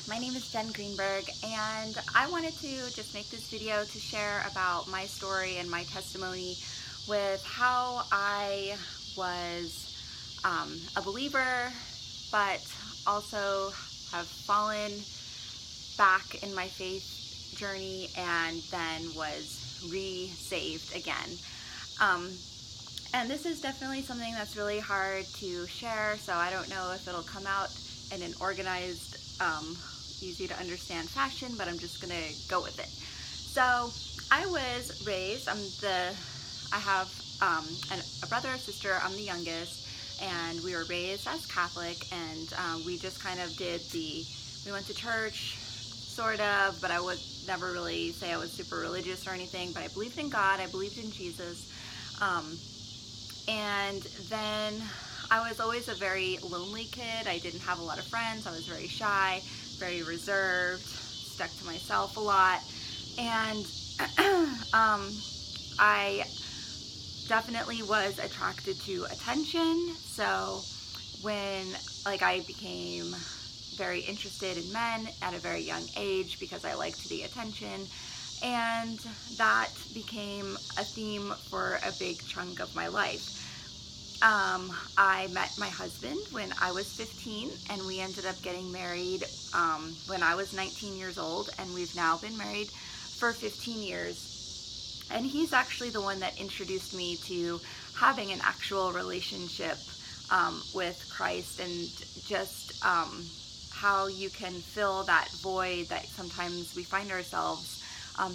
My name is Jen Greenberg, and I wanted to just make this video to share about my story and my testimony with how I was a believer, but also have fallen back in my faith journey and then was re-saved again. Um, and this is definitely something that's really hard to share, so I don't know if it'll come out in an organized, easy to understand fashion, but I'm just gonna go with it. So I was raised, I have a brother or sister, I'm the youngest, and we were raised as Catholic, and we just kind of we went to church, sort of, but I would never really say I was super religious or anything, but I believed in God, I believed in Jesus. And then I was always a very lonely kid. I didn't have a lot of friends. I was very shy, very reserved, stuck to myself a lot. And I definitely was attracted to attention. So when I became very interested in men at a very young age because I liked the attention. And that became a theme for a big chunk of my life. I met my husband when I was 15, and we ended up getting married when I was 19 years old, and we've now been married for 15 years. And he's actually the one that introduced me to having an actual relationship with Christ, and just how you can fill that void that sometimes we find ourselves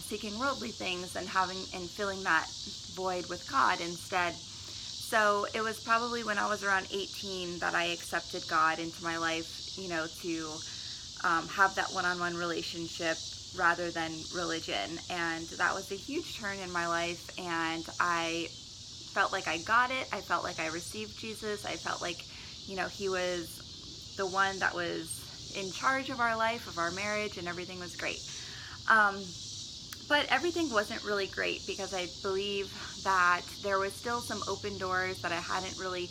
seeking worldly things and filling that void with God instead. So it was probably when I was around 18 that I accepted God into my life, to have that one-on-one relationship rather than religion. And that was a huge turn in my life, and I felt like I got it. I felt like I received Jesus. I felt like, he was the one that was in charge of our life, of our marriage, and everything was great. But everything wasn't really great because I believe that there was still some open doors that I hadn't really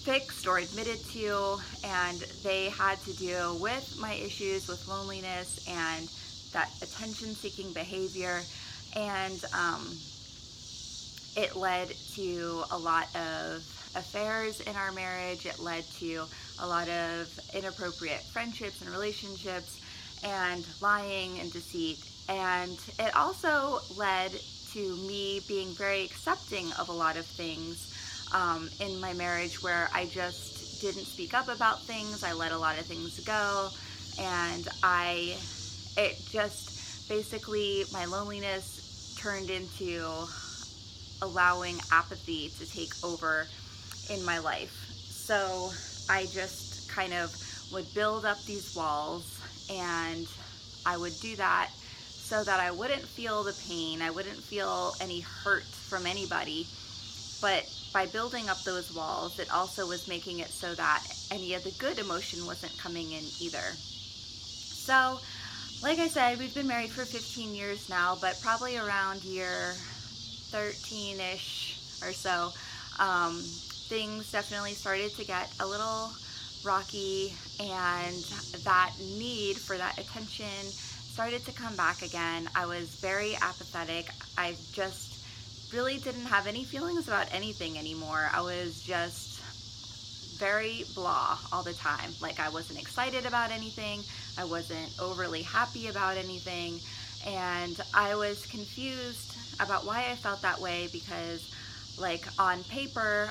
fixed or admitted to, and they had to do with my issues with loneliness and that attention-seeking behavior. And it led to a lot of affairs in our marriage. It led to a lot of inappropriate friendships and relationships, and lying and deceit. And it also led to me being very accepting of a lot of things in my marriage, where I just didn't speak up about things. I let a lot of things go, and it just basically, my loneliness turned into allowing apathy to take over in my life. So I just kind of would build up these walls, and I would do that so that I wouldn't feel the pain, I wouldn't feel any hurt from anybody. But by building up those walls, it also was making it so that any of the good emotion wasn't coming in either. So, like I said, we've been married for 15 years now, but probably around year 13-ish or so, things definitely started to get a little rocky, and that need for that attention started to come back again. I was very apathetic. I just really didn't have any feelings about anything anymore. I was just very blah all the time. Like, I wasn't excited about anything. I wasn't overly happy about anything. And I was confused about why I felt that way, because on paper,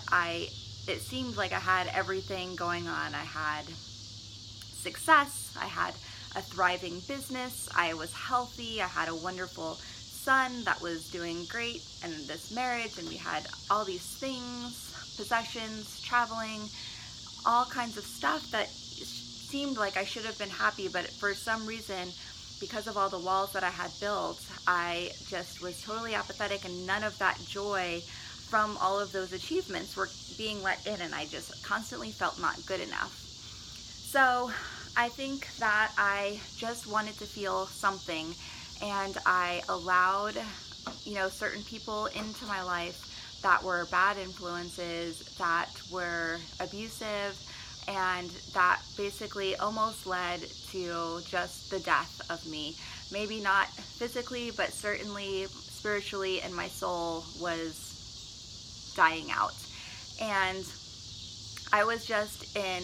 it seemed like I had everything going on. I had success. I had a thriving business. I was healthy. I had a wonderful son that was doing great in this marriage, and we had all these things, possessions, traveling, all kinds of stuff that seemed like I should have been happy, but for some reason, because of all the walls that I had built, I just was totally apathetic, and none of that joy from all of those achievements were being let in, and I just constantly felt not good enough. So I think that I just wanted to feel something, and I allowed, certain people into my life that were bad influences, that were abusive, And that basically almost led to just the death of me. Maybe not physically, but certainly spiritually, and my soul was dying out. And I was just in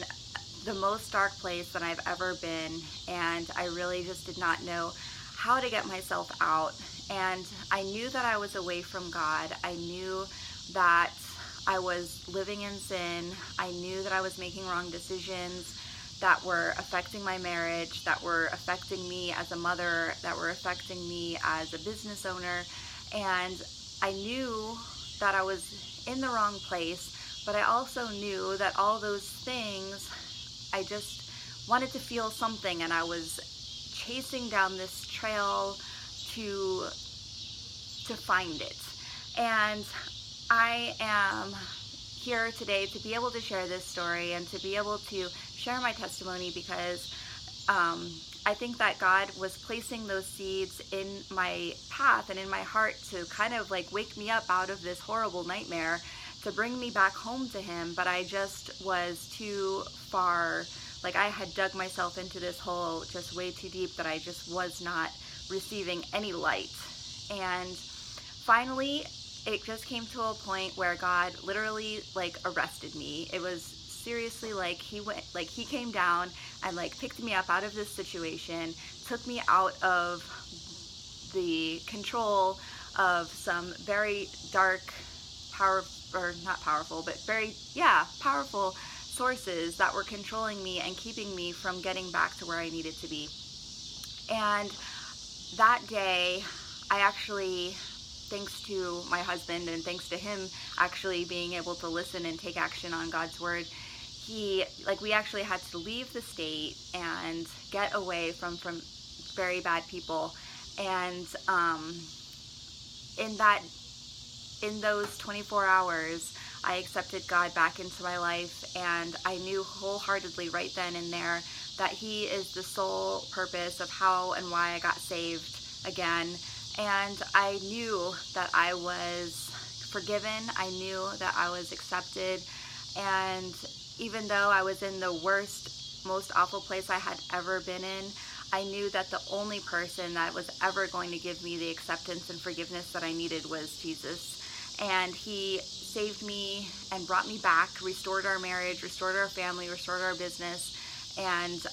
the most dark place that I've ever been, and I really just did not know how to get myself out. And I knew that I was away from God. I knew that I was living in sin. I knew that I was making wrong decisions that were affecting my marriage, that were affecting me as a mother, that were affecting me as a business owner. And I knew that I was in the wrong place, but I also knew that all those things, I just wanted to feel something, and I was chasing down this trail to find it. And I am here today to be able to share this story and to be able to share my testimony, because I think that God was placing those seeds in my path and in my heart to kind of like wake me up out of this horrible nightmare, to bring me back home to Him. But I just was too far, like I had dug myself into this hole just way too deep, that I just was not receiving any light. And finally, it just came to a point where God literally like arrested me. It was seriously like He came down and like picked me up out of this situation, took me out of the control of some very dark, powerful sources that were controlling me and keeping me from getting back to where I needed to be. And that day, I actually, thanks to my husband and thanks to him actually being able to listen and take action on God's word, we actually had to leave the state and get away from very bad people. And in those 24 hours, I accepted God back into my life, and I knew wholeheartedly right then and there that He is the sole purpose of how and why I got saved again. And I knew that I was forgiven. I knew that I was accepted. And even though I was in the worst, most awful place I had ever been in, I knew that the only person that was ever going to give me the acceptance and forgiveness that I needed was Jesus. And He saved me and brought me back, restored our marriage, restored our family, restored our business. And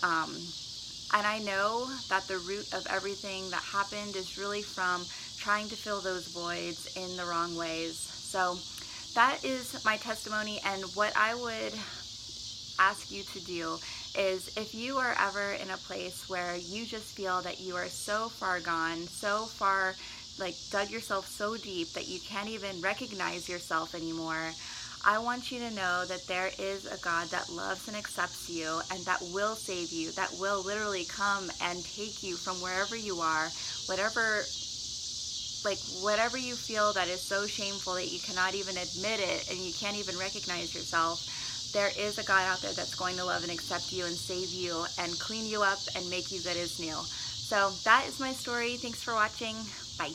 I know that the root of everything that happened is really from trying to fill those voids in the wrong ways. So that is my testimony. And what I would ask you to do is, if you are ever in a place where you just feel that you are so far gone, so far, like dug yourself so deep that you can't even recognize yourself anymore, I want you to know that there is a God that loves and accepts you, and that will save you, that will literally come and take you from wherever you are, whatever you feel that is so shameful that you cannot even admit it and you can't even recognize yourself. There is a God out there that's going to love and accept you and save you and clean you up and make you good as new. So that is my story. Thanks for watching. Bye.